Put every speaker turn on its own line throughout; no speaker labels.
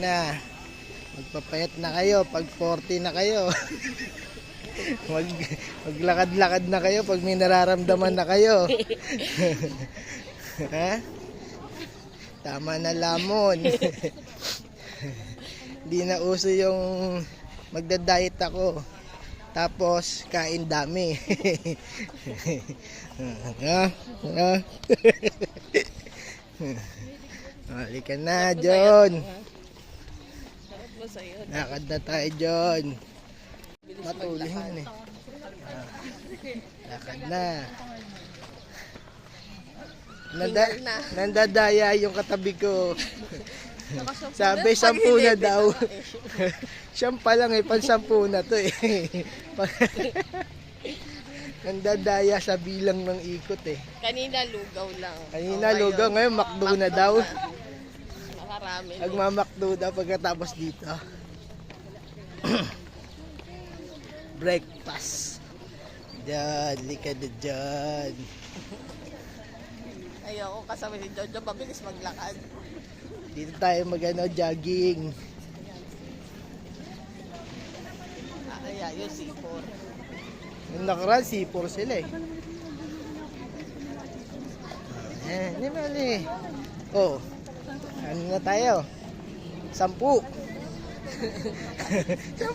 na. Magpapayat na kayo pag 40 na kayo. Maglakad-lakad na kayo pag may nararamdaman na kayo. Ha? Tama na lamon. Hindi na uso yung magda-diet ako. Tapos kain dami. Ha? Ha? Halika na, John. Lakad na tayo, John. Matulingan eh. Lakad na. Nandadaya yung katabi ko. Sabi, 10 na daw. Siyam pa lang eh, pan-10 na to eh. Nandadaya sa bilang ng ikot eh.
Kanina lugaw lang.
Kanina lugaw, ngayon makdo na daw.
Nakarami.
Nagmamakdo daw pagkatapos dito. Breakfast. Diyan, likad na dyan.
Ayoko kasama si Jojo, mabilis maglakad.
Dito tayo jogging.
Kaya yung C4.
Yung nakaraan, C4 sila eh. Hindi mali. Oh, ano na tayo? 10. 10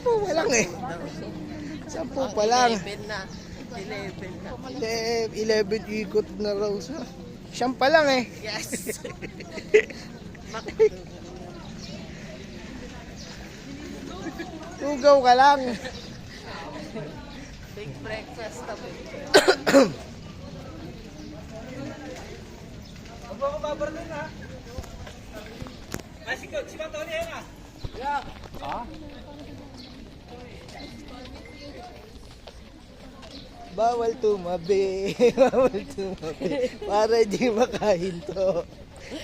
pa lang eh. 10 pa lang.
11 na. 11 na.
11 ikot na raw sa. 10 pa lang eh.
Yes.
Lugaw ka lang.
Big breakfast tabi.
Huwag mo babar din ha. Ay, si Mantoni yan ha. Yeah. Ha?
Bawal tumabi. Bawal tumabi. Para di makahinto.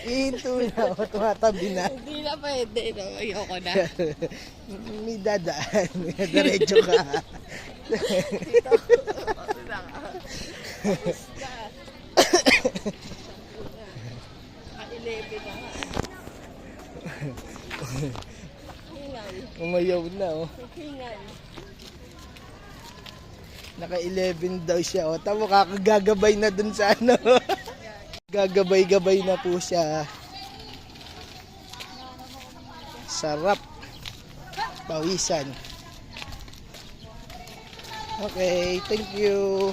Ihinto na ako, tumatabi na.
Hindi na pwede, no? Ayoko na.
May dadaan. Diretso ka.
Dito. Kamusta? 11 na nga. Hingal.
Umayaw na oh.
Hingal.
Naka 11 daw siya. O, tamo kakagagabay na dun sa ano. Gagabay-gabay na po siya. Sarap. Pawisan. Okay, thank you.